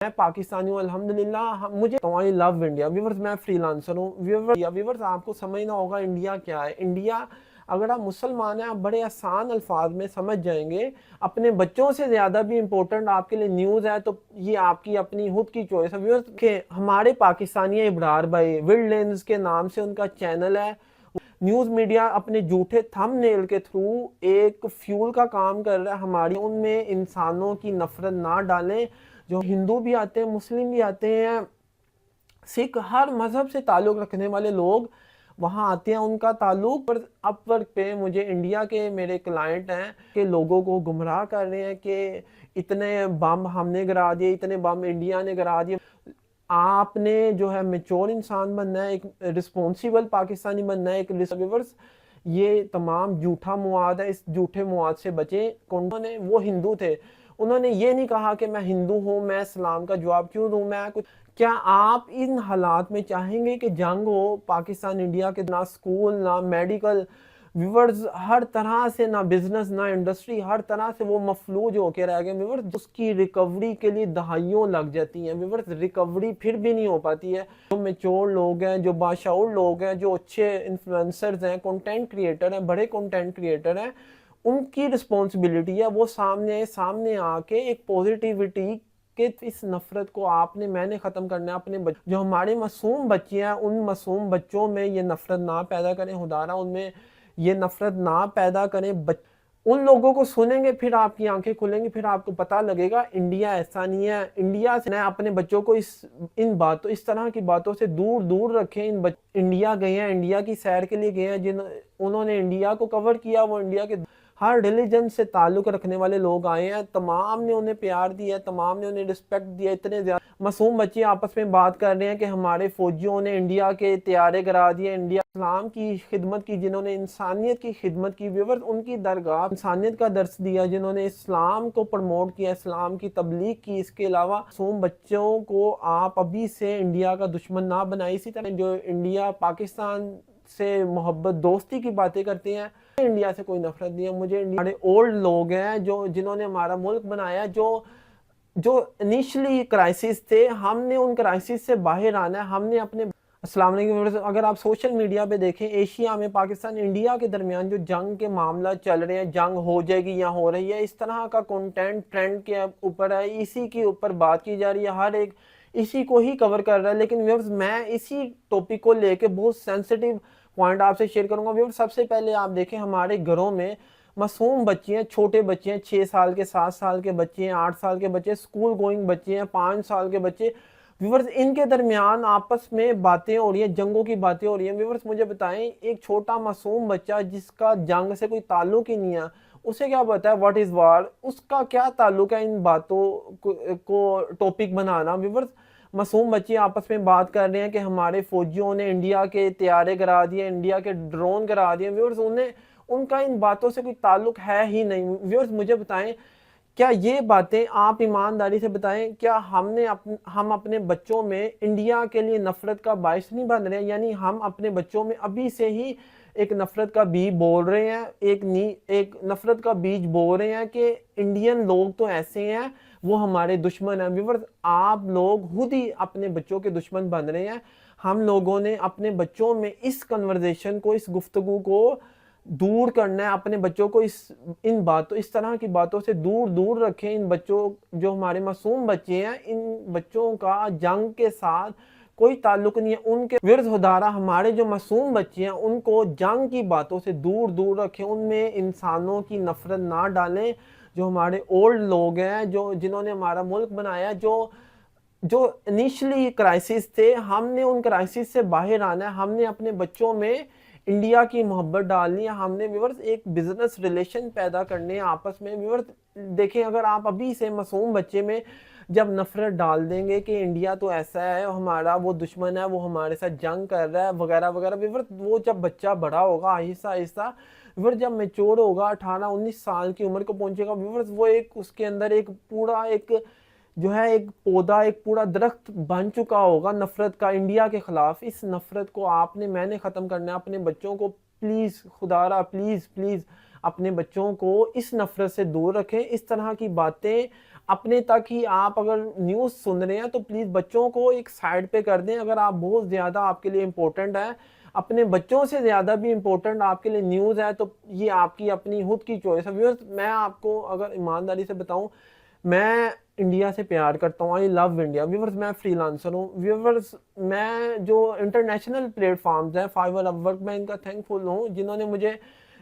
میں پاکستانی ہوں الحمدللہ، مجھے آئی لو انڈیا ویورز، میں فری لانسر ہوں ویورز۔ آپ کو سمجھنا ہوگا انڈیا کیا ہے۔ انڈیا اگر آپ مسلمان ہیں، آپ بڑے آسان الفاظ میں سمجھ جائیں گے۔ اپنے بچوں سے زیادہ بھی امپورٹنٹ آپ کے لیے نیوز ہے، تو یہ آپ کی اپنی خود کی چوائس ہے ویورز۔ کہ ہمارے پاکستانی ابرار بھائی ورلڈ لینز کے نام سے ان کا چینل ہے، نیوز میڈیا اپنے جھوٹے تھم نیل کے تھرو ایک فیول کا کام کر رہا ہے ہماری، ان میں انسانوں کی نفرت نہ ڈالیں۔ جو ہندو بھی آتے ہیں، مسلم بھی آتے ہیں، سکھ، ہر مذہب سے تعلق رکھنے والے لوگ وہاں آتے ہیں، ان کا تعلق پر اپ ورک پہ مجھے انڈیا کے میرے کلائنٹ ہیں کہ لوگوں کو گمراہ کر رہے ہیں کہ اتنے بم ہم نے گرا دیے، اتنے بم انڈیا نے گرا دیے۔ آپ نے جو ہے میچور انسان بننا ہے، ایک رسپونسیبل پاکستانی بننا ہے، ایک ریسیورز۔ یہ تمام جھوٹا مواد ہے، اس جھوٹے مواد سے بچیں۔ وہ ہندو تھے، انہوں نے یہ نہیں کہا کہ میں ہندو ہوں، میں اسلام کا جواب کیوں دوں میں کچھ۔ کیا آپ ان حالات میں چاہیں گے کہ جنگ ہو پاکستان انڈیا کے؟ نہ سکول، نہ میڈیکل ویورز، ہر طرح سے نہ بزنس نہ انڈسٹری، ہر طرح سے وہ مفلوج ہو کے رہ گئے ویورز۔ اس کی ریکوری کے لیے دہائیوں لگ جاتی ہیں ویورز، ریکوری پھر بھی نہیں ہو پاتی ہے۔ جو میچور لوگ ہیں، جو باشعور لوگ ہیں، جو اچھے انفلوئنسرز ہیں، کنٹینٹ کریٹر ہیں، بڑے کنٹینٹ کریٹر ہیں، ان کی رسپانسبلٹی ہے وہ سامنے آ کے ایک پوزیٹیوٹی کہ اس نفرت کو آپ نے میں نے ختم کرنا ہے۔ اپنے جو ہمارے معصوم بچے ہیں، ان معصوم بچوں میں یہ نفرت نہ پیدا کریں، خدارا ان میں یہ نفرت نہ پیدا کریں۔ ان لوگوں کو سنیں گے پھر آپ کی آنکھیں کھلیں گی، پھر آپ کو پتہ لگے گا انڈیا ایسا نہیں ہے۔ انڈیا سے اپنے بچوں کو اس طرح کی باتوں سے دور دور رکھیں۔ انڈیا گئے ہیں، انڈیا کی سیر کے لیے گئے ہیں، انہوں نے انڈیا کو کور کیا، وہ انڈیا کے ہر ریلیجن سے تعلق رکھنے والے لوگ آئے ہیں، تمام نے انہیں پیار دیا، تمام نے انہیں رسپیکٹ دیا۔ اتنے زیادہ معصوم بچے آپس میں بات کر رہے ہیں کہ ہمارے فوجیوں نے انڈیا کے طیارے گرا دیے، انڈیا اسلام کی خدمت کی، جنہوں نے انسانیت کی خدمت کی ویورز، ان کی درگاہ انسانیت کا درس دیا، جنہوں نے اسلام کو پروموٹ کیا، اسلام کی تبلیغ کی۔ اس کے علاوہ معصوم بچوں کو آپ ابھی سے انڈیا کا دشمن نہ بنائیں۔ اسی طرح جو انڈیا پاکستان سے محبت دوستی کی باتیں کرتے ہیں، انڈیا سے کوئی نفرت نہیں ہے مجھے۔ ہمارے اولڈ لوگ ہیں جنہوں نے ہمارا ملک بنایا، جو انیشلی کرائسس تھے، ہم نے ان کرائسس سے باہر آنا ہے۔ ہم نے اپنے السلام علیکم۔ اگر آپ سوشل میڈیا پہ دیکھیں، ایشیا میں پاکستان انڈیا کے درمیان جو جنگ کے معاملہ چل رہے ہیں، جنگ ہو جائے گی یا ہو رہی ہے، اس طرح کا کنٹینٹ ٹرینڈ کے اوپر ہے، اسی کے اوپر بات کی جا رہی ہے، ہر ایک اسی کو ہی کور کر رہا ہے۔ لیکن ویورز، میں اسی ٹاپک کو لے کے بہت سینسٹیو پوائنٹ آپ سے شیئر کروں گا ویورز۔ سب سے پہلے آپ دیکھیں ہمارے گھروں میں معصوم بچے ہیں، چھوٹے بچے ہیں، 6 سال کے، 7 سال کے بچے ہیں، 8 سال کے بچے، سکول گوئنگ بچے ہیں، 5 سال کے بچے ویورز، ان کے درمیان آپس میں باتیں ہو رہی ہیں، جنگوں کی باتیں ہو رہی ہیں ویورز۔ مجھے بتائیں، ایک چھوٹا معصوم بچہ جس کا جنگ سے کوئی تعلق ہی نہیں ہے، اسے کیا پتا ہے واٹ از وار؟ اس کا کیا تعلق ہے ان باتوں کو ٹاپک بنانا ویورز؟ معصوم بچے آپس میں بات کر رہے ہیں کہ ہمارے فوجیوں نے انڈیا کے طیارے گرا دیے، انڈیا کے ڈرون گرا دیے ویورز، ان کا ان باتوں سے کوئی تعلق ہے ہی نہیں ویورز۔ مجھے بتائیں، کیا یہ باتیں آپ ایمانداری سے بتائیں، کیا ہم اپنے بچوں میں انڈیا کے لیے نفرت کا باعث نہیں بن رہے ہیں؟ یعنی ہم اپنے بچوں میں ابھی سے ہی ایک نفرت کا بیج بول رہے ہیں، ایک نفرت کا بیج بول رہے ہیں کہ انڈین لوگ تو ایسے ہیں، وہ ہمارے دشمن ہیں ویورز۔ آپ لوگ خود ہی اپنے بچوں کے دشمن بن رہے ہیں۔ ہم لوگوں نے اپنے بچوں میں اس کنورزیشن کو، اس گفتگو کو دور کرنا ہے۔ اپنے بچوں کو اس طرح کی باتوں سے دور دور رکھیں۔ ان بچوں، جو ہمارے معصوم بچے ہیں، ان بچوں کا جنگ کے ساتھ کوئی تعلق نہیں ہے۔ ان کے ورد خدارہ ہمارے جو معصوم بچے ہیں، ان کو جنگ کی باتوں سے دور دور رکھیں، ان میں انسانوں کی نفرت نہ ڈالیں۔ جو ہمارے اولڈ لوگ ہیں، جنہوں نے ہمارا ملک بنایا، جو انیشلی کرائسس تھے، ہم نے ان کرائسس سے باہر آنا ہے۔ ہم نے اپنے بچوں میں انڈیا کی محبت ڈالنی ہے، ہم نے ویورز ایک بزنس ریلیشن پیدا کرنے ہیں آپس میں ویورز۔ دیکھیں، اگر آپ ابھی سے معصوم بچے میں جب نفرت ڈال دیں گے کہ انڈیا تو ایسا ہے، ہمارا وہ دشمن ہے، وہ ہمارے ساتھ جنگ کر رہا ہے وغیرہ وغیرہ ویورز، وہ جب بچہ بڑا ہوگا آہستہ آہستہ ویورز، جب میچور ہوگا، 18-19 سال کی عمر کو پہنچے گا ویورز، وہ اس کے اندر ایک پورا جو ہے ایک پودا، ایک پورا درخت بن چکا ہوگا نفرت کا انڈیا کے خلاف۔ اس نفرت کو میں نے ختم کرنا ہے۔ اپنے بچوں کو پلیز، خدارہ پلیز اپنے بچوں کو اس نفرت سے دور رکھیں۔ اس طرح کی باتیں اپنے تک ہی آپ اگر نیوز سن رہے ہیں تو پلیز بچوں کو ایک سائڈ پہ کر دیں. اگر آپ بہت زیادہ آپ کے لیے امپورٹنٹ ہے, اپنے بچوں سے زیادہ بھی امپورٹنٹ آپ کے لیے نیوز ہے, تو یہ آپ کی اپنی خود کی چوائس ہے. ویورز میں آپ کو اگر ایمانداری سے بتاؤں, میں انڈیا سے پیار کرتا ہوں, آئی لو انڈیا. ویورز میں فری لانسر ہوں. ویورز میں جو انٹرنیشنل پلیٹ فارمز ہیں, فائور, اپ ورک, میں ان کا تھینک فل ہوں جنہوں نے مجھے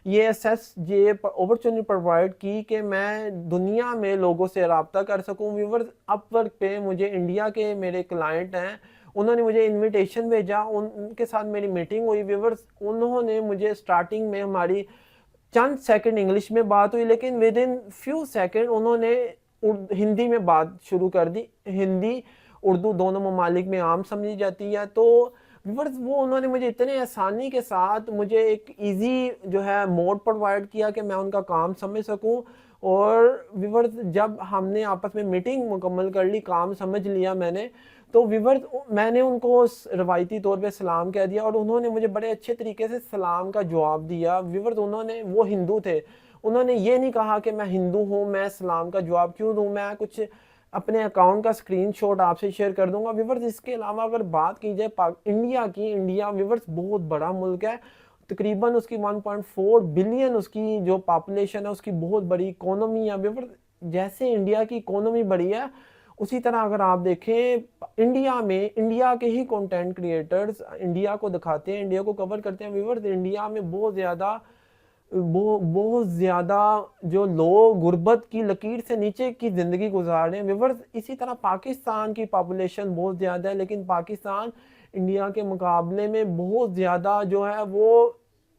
یہ اپرچونٹی پرووائڈ کی کہ میں دنیا میں لوگوں سے رابطہ کر سکوں. ویورز اپ ورک پہ مجھے انڈیا کے میرے کلائنٹ ہیں, انہوں نے مجھے انویٹیشن بھیجا, ان کے ساتھ میری میٹنگ ہوئی. ویورز انہوں نے مجھے سٹارٹنگ میں ہماری چند سیکنڈ انگلش میں بات ہوئی, لیکن ود ان فیو سیکنڈ انہوں نے ہندی میں بات شروع کر دی. ہندی اردو دونوں ممالک میں عام سمجھی جاتی ہے. تو ویورز وہ انہوں نے مجھے اتنے آسانی کے ساتھ مجھے ایک ایزی جو ہے موڈ پرووائڈ کیا کہ میں ان کا کام سمجھ سکوں. اور ویورز جب ہم نے آپس میں میٹنگ مکمل کر لی, کام سمجھ لیا میں نے, تو ویورز میں نے ان کو روایتی طور پہ سلام کہہ دیا, اور انہوں نے مجھے بڑے اچھے طریقے سے سلام کا جواب دیا. ویورز وہ ہندو تھے, انہوں نے یہ نہیں کہا کہ میں ہندو ہوں, میں سلام کا جواب کیوں دوں, میں کچھ اپنے اکاؤنٹ کا اسکرین شاٹ آپ سے شیئر کر دوں گا. ویورز اس کے علاوہ اگر بات کی جائے انڈیا کی, انڈیا ویورز بہت بڑا ملک ہے, تقریباً اس کی 1.4 بلین اس کی جو پاپولیشن ہے, اس کی بہت بڑی اکانومی ہے. ویورز جیسے انڈیا کی اکانومی بڑی ہے, اسی طرح اگر آپ دیکھیں انڈیا میں انڈیا کے ہی کنٹینٹ کریٹرز انڈیا کو دکھاتے ہیں, انڈیا کو کور کرتے ہیں. ویورز انڈیا میں بہت زیادہ جو لوگ غربت کی لکیر سے نیچے کی زندگی گزار رہے ہیں. ویورز اسی طرح پاکستان کی پاپولیشن بہت زیادہ ہے, لیکن پاکستان انڈیا کے مقابلے میں بہت زیادہ جو ہے وہ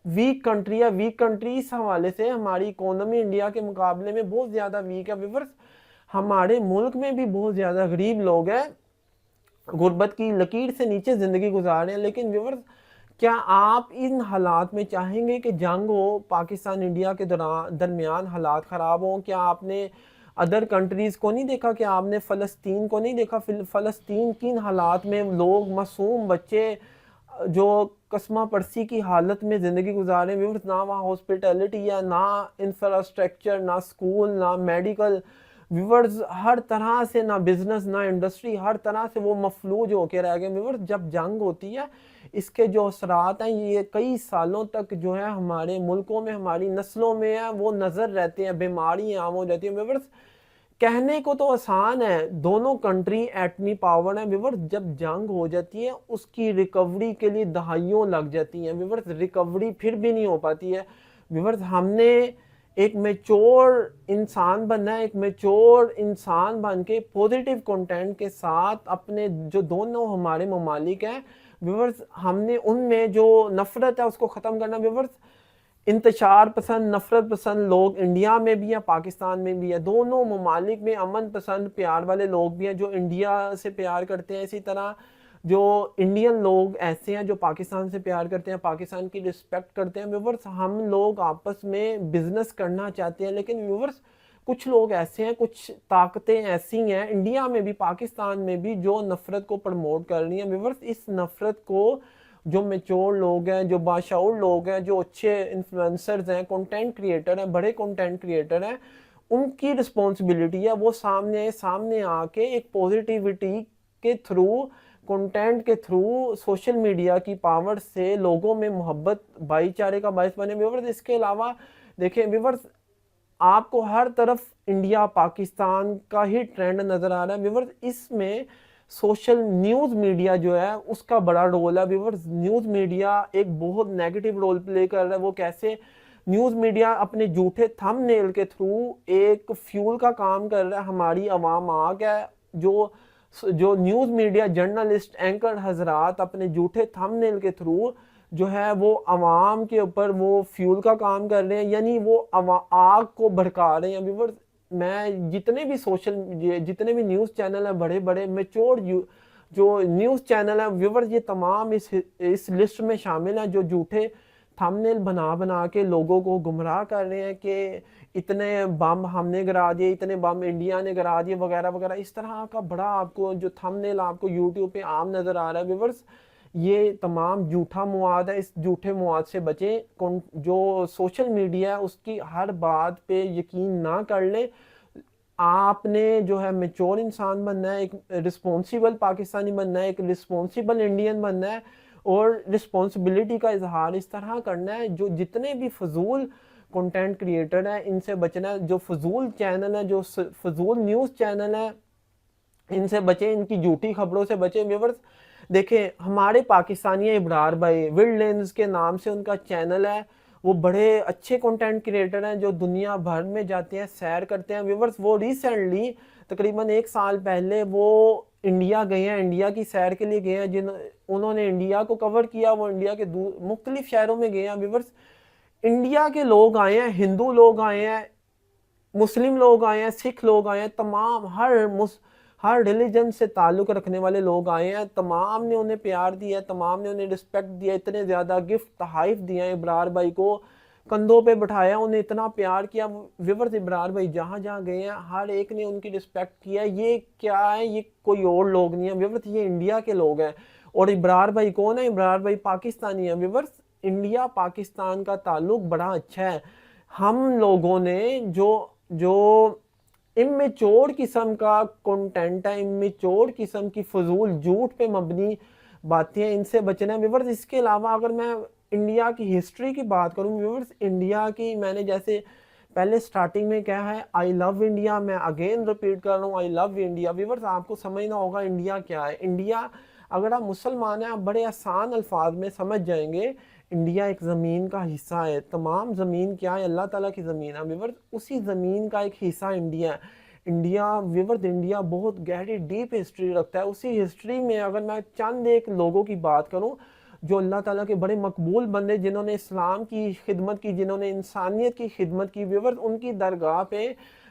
ویک کنٹری ہے. ویک کنٹری اس حوالے سے ہماری اکانومی انڈیا کے مقابلے میں بہت زیادہ ویک ہے. ویورز ہمارے ملک میں بھی بہت زیادہ غریب لوگ ہیں, غربت کی لکیر سے نیچے زندگی گزار رہے ہیں. لیکن ویورز کیا آپ ان حالات میں چاہیں گے کہ جنگ ہو, پاکستان انڈیا کے درمیان حالات خراب ہوں؟ کیا آپ نے ادر کنٹریز کو نہیں دیکھا, کہ آپ نے فلسطین کو نہیں دیکھا؟ فلسطین کن حالات میں لوگ, معصوم بچے جو قسمہ پرسی کی حالت میں زندگی گزار رہے ہیں. ویورز نہ وہاں ہاسپٹیلٹی ہے, نہ انفراسٹرکچر, نہ سکول, نہ میڈیکل. ویورز ہر طرح سے نہ بزنس نہ انڈسٹری, ہر طرح سے وہ مفلوج ہو کے رہ گئے. ویورز جب جنگ ہوتی ہے اس کے جو اثرات ہیں یہ کئی سالوں تک جو ہے ہمارے ملکوں میں, ہماری نسلوں میں ہے, وہ نظر رہتے ہیں, بیماریاں عام ہو جاتی ہیں. ویورز کہنے کو تو آسان ہے, دونوں کنٹری ایٹمی پاور ہیں. ویورز جب جنگ ہو جاتی ہے اس کی ریکوری کے لیے دہائیوں لگ جاتی ہیں. ویورز ریکوری پھر بھی نہیں ہو پاتی ہے. ویورز ہم نے ایک میچور انسان بننا ہے, ایک میچور انسان بن کے پوزیٹیو کنٹینٹ کے ساتھ اپنے جو دونوں ہمارے ممالک ہیں ویورز, ہم نے ان میں جو نفرت ہے اس کو ختم کرنا. ویورز انتشار پسند, نفرت پسند لوگ انڈیا میں بھی ہیں, پاکستان میں بھی ہیں. دونوں ممالک میں امن پسند, پیار والے لوگ بھی ہیں جو انڈیا سے پیار کرتے ہیں. اسی طرح جو انڈین لوگ ایسے ہیں جو پاکستان سے پیار کرتے ہیں, پاکستان کی رسپیکٹ کرتے ہیں. ویورز ہم لوگ آپس میں بزنس کرنا چاہتے ہیں, لیکن ویورز کچھ لوگ ایسے ہیں, کچھ طاقتیں ایسی ہیں انڈیا میں بھی پاکستان میں بھی جو نفرت کو پروموٹ کر رہی ہیں. ویورز اس نفرت کو جو میچور لوگ ہیں, جو باشعور لوگ ہیں, جو اچھے انفلوئنسرز ہیں, کنٹینٹ کریٹر ہیں, بڑے کنٹینٹ کریٹر ہیں, ان کی رسپانسبلٹی ہے وہ سامنے آ کے ایک پوزیٹیوٹی کے تھرو, کنٹینٹ کے تھرو, سوشل میڈیا کی پاور سے لوگوں میں محبت بھائی چارے کا باعث بنے. ویورز اس کے علاوہ دیکھیں ویورز آپ کو ہر طرف انڈیا پاکستان کا ہی ٹرینڈ نظر آ رہا ہے. ویورز اس میں سوشل نیوز میڈیا جو ہے اس کا بڑا رول ہے. ویورز نیوز میڈیا ایک بہت نیگیٹو رول پلے کر رہا ہے. وہ کیسے؟ نیوز میڈیا اپنے جھوٹے تھم نیل کے تھرو ایک فیول کا کام کر رہا ہے. ہماری عوام آگ ہے, جو نیوز میڈیا جرنلسٹ اینکر حضرات اپنے جھوٹے تھم نیل کے تھرو جو ہے وہ عوام کے اوپر وہ فیول کا کام کر رہے ہیں, یعنی وہ آگ کو بھڑکا رہے ہیں. ویورز میں جتنے بھی نیوز چینل ہیں, بڑے بڑے میچور جو نیوز چینل ہیں ویورز, یہ تمام اس لسٹ میں شامل ہیں جو جھوٹے تھمبنیل بنا کے لوگوں کو گمراہ کر رہے ہیں کہ اتنے بم ہم نے گرا دیے, اتنے بم انڈیا نے گرا دیے وغیرہ وغیرہ. اس طرح کا بڑا آپ کو جو تھمبنیل آپ کو یوٹیوب پہ عام نظر آ رہا ہے. ویورز یہ تمام جھوٹا مواد ہے, اس جھوٹے مواد سے بچیں. جو سوشل میڈیا ہے اس کی ہر بات پہ یقین نہ کر لیں. آپ نے جو ہے میچور انسان بننا ہے, ایک رسپونسیبل پاکستانی بننا ہے, ایک رسپونسیبل انڈین بننا ہے, اور رسپونسبلٹی کا اظہار اس طرح کرنا ہے. جو جتنے بھی فضول کنٹینٹ کریٹر ہیں ان سے بچنا ہے, جو فضول چینل ہیں, جو فضول نیوز چینل ہیں, ان سے بچیں, ان کی جھوٹی خبروں سے بچیں. ویورز دیکھیں ہمارے پاکستانی ابرار بھائی ورلڈ لینز کے نام سے ان کا چینل ہے, وہ بڑے اچھے کنٹینٹ کریٹر ہیں جو دنیا بھر میں جاتے ہیں, سیر کرتے ہیں. ویورز وہ ریسنٹلی تقریباً 1 سال پہلے وہ انڈیا گئے ہیں, انڈیا کی سیر کے لیے گئے ہیں, انہوں نے انڈیا کو کور کیا, وہ انڈیا کے مختلف شہروں میں گئے ہیں. ویورز انڈیا کے لوگ آئے ہیں, ہندو لوگ آئے ہیں, مسلم لوگ آئے ہیں, سکھ لوگ آئے ہیں, تمام ہر ریلیجن سے تعلق رکھنے والے لوگ آئے ہیں. تمام نے انہیں پیار دیا, تمام نے انہیں رسپیکٹ دیا, اتنے زیادہ گفٹ تحائف دیا ہیں ابرار بھائی کو, کندھوں پہ بٹھایا, انہیں اتنا پیار کیا. ویورز ابرار بھائی جہاں جہاں گئے ہیں ہر ایک نے ان کی رسپیکٹ کیا. یہ کیا ہے, یہ کوئی اور لوگ نہیں ہیں ویورز, یہ انڈیا کے لوگ ہیں. اور ابرار بھائی کون ہے؟ ابرار بھائی پاکستانی ہیں. ویورز انڈیا پاکستان کا تعلق بڑا اچھا ہے. ہم لوگوں نے جو امیچور قسم کا کنٹینٹ ہے, امیچور قسم کی فضول جھوٹ پہ مبنی باتیں ہیں, ان سے بچنا ہے. ویورز اس کے علاوہ اگر میں انڈیا کی ہسٹری کی بات کروں, ویورز انڈیا کی میں نے جیسے پہلے سٹارٹنگ میں کہا ہے آئی لو انڈیا, میں اگین ریپیٹ کر رہا ہوں آئی لو انڈیا. ویورز آپ کو سمجھنا ہوگا انڈیا کیا ہے. انڈیا اگر آپ مسلمان ہیں آپ بڑے آسان الفاظ میں سمجھ جائیں گے. انڈیا ایک زمین کا حصہ ہے. تمام زمین کیا ہے؟ اللہ تعالیٰ کی زمین ہے. ویورز اسی زمین کا ایک حصہ انڈیا ہے. ویورز انڈیا بہت گہری ڈیپ ہسٹری رکھتا ہے. اسی ہسٹری میں اگر میں چند ایک لوگوں کی بات کروں جو اللہ تعالیٰ کے بڑے مقبول بندے, جنہوں نے اسلام کی خدمت کی, جنہوں نے انسانیت کی خدمت کی, ویورز ان کی درگاہ پہ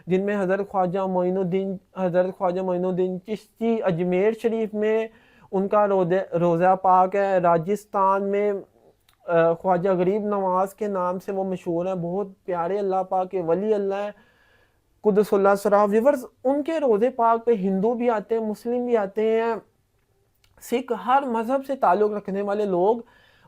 جن میں حضرت خواجہ معین الدین چشتی اجمیر شریف میں ان کا روضہ پاک ہے. راجستھان میں خواجہ غریب نواز کے نام سے وہ مشہور ہیں, بہت پیارے اللہ پاک کے ولی اللہ ہے, قدس اللہ سرا. ویورز ان کے روضے پاک پہ ہندو بھی آتے ہیں, مسلم بھی آتے ہیں, سکھ, ہر مذہب سے تعلق رکھنے والے لوگ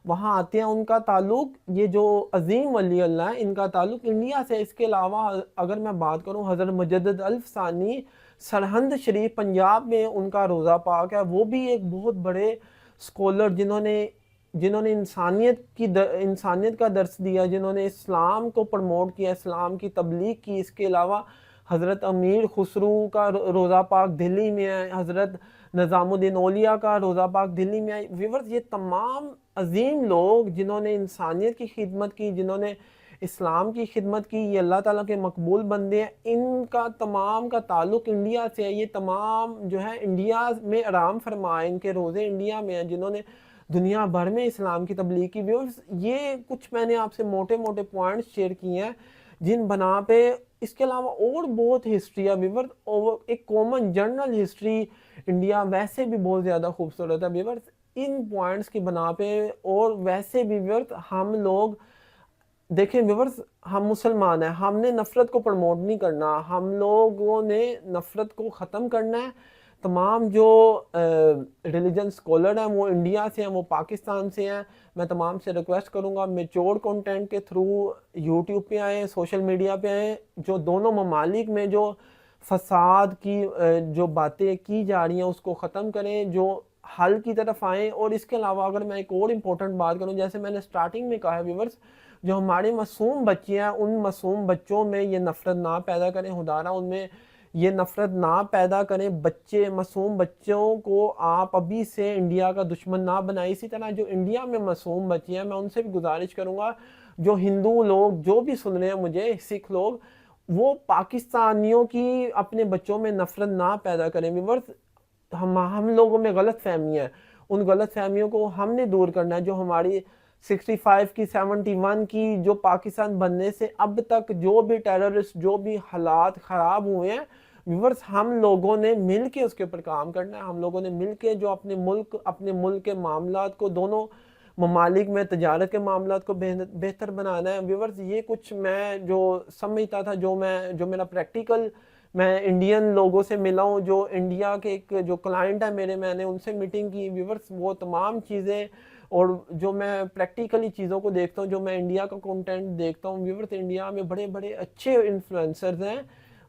وہاں آتے ہیں. ان کا تعلق, یہ جو عظیم ولی اللہ ہے, ان کا تعلق انڈیا سے. اس کے علاوہ اگر میں بات کروں حضرت مجدد الف ثانی سرہند شریف پنجاب میں ان کا روضہ پاک ہے, وہ بھی ایک بہت بڑے سکولر جنہوں نے انسانیت کا درس دیا, جنہوں نے اسلام کو پروموٹ کیا, اسلام کی تبلیغ کی. اس کے علاوہ حضرت امیر خسرو کا روضہ پاک دہلی میں ہے, حضرت نظام الدین اولیاء کا روضہ پاک دہلی میں ہے. ویورز یہ تمام عظیم لوگ جنہوں نے انسانیت کی خدمت کی, جنہوں نے اسلام کی خدمت کی, یہ اللہ تعالیٰ کے مقبول بندے ہیں. ان کا تمام کا تعلق انڈیا سے ہے. یہ تمام جو ہے انڈیا میں آرام فرمائے, ان کے روزے انڈیا میں ہیں, جنہوں نے دنیا بھر میں اسلام کی تبلیغ کی. ویورز یہ کچھ میں نے آپ سے موٹے موٹے پوائنٹس شیئر کیے ہیں جن بنا پہ, اس کے علاوہ اور بہت ہسٹری ہے ویورز. ایک کومن جنرل ہسٹری انڈیا ویسے بھی بہت زیادہ خوبصورت ہے ویورز. ان پوائنٹس کی بنا پہ, اور ویسے بھی ویورز ہم لوگ دیکھیں ویورز, ہم مسلمان ہیں, ہم نے نفرت کو پروموٹ نہیں کرنا, ہم لوگوں نے نفرت کو ختم کرنا ہے. تمام جو ریلیجن سکولر ہیں وہ انڈیا سے ہیں, وہ پاکستان سے ہیں. میں تمام سے ریکویسٹ کروں گا میچور کنٹینٹ کے تھرو یوٹیوب پہ آئیں, سوشل میڈیا پہ آئیں. جو دونوں ممالک میں جو فساد کی جو باتیں کی جا رہی ہیں اس کو ختم کریں, جو حل کی طرف آئیں. اور اس کے علاوہ اگر میں ایک اور امپورٹنٹ بات کروں, جیسے میں نے سٹارٹنگ میں کہا ہے ویورز, جو ہمارے معصوم بچے ہیں ان معصوم بچوں میں یہ نفرت نہ پیدا کریں, خدا را ان میں یہ نفرت نہ پیدا کریں. معصوم بچوں کو آپ ابھی سے انڈیا کا دشمن نہ بنائیں. اسی طرح جو انڈیا میں معصوم بچے ہیں میں ان سے بھی گزارش کروں گا, جو ہندو لوگ جو بھی سن رہے ہیں مجھے, سکھ لوگ, وہ پاکستانیوں کی اپنے بچوں میں نفرت نہ پیدا کریں. ویورز ہم لوگوں میں غلط فہمیاں ہیں, ان غلط فہمیوں کو ہم نے دور کرنا ہے. جو ہماری 65 کی 71 کی جو پاکستان بننے سے اب تک جو بھی ٹیررسٹ, جو بھی حالات خراب ہوئے ہیں ویورز, ہم لوگوں نے مل کے اس کے اوپر کام کرنا ہے. ہم لوگوں نے مل کے جو اپنے ملک کے معاملات کو, دونوں ممالک میں تجارت کے معاملات کو بہتر بنانا ہے. ویورز یہ کچھ میں جو سمجھتا تھا, جو میرا پریکٹیکل, میں انڈین لوگوں سے ملا ہوں, جو انڈیا کے ایک جو کلائنٹ ہے میرے, میں نے ان سے میٹنگ کی ویورز. وہ تمام چیزیں اور جو میں پریکٹیکلی چیزوں کو دیکھتا ہوں, جو میں انڈیا کا کنٹینٹ دیکھتا ہوں ویورز, انڈیا میں بڑے بڑے اچھے انفلوئنسرز ہیں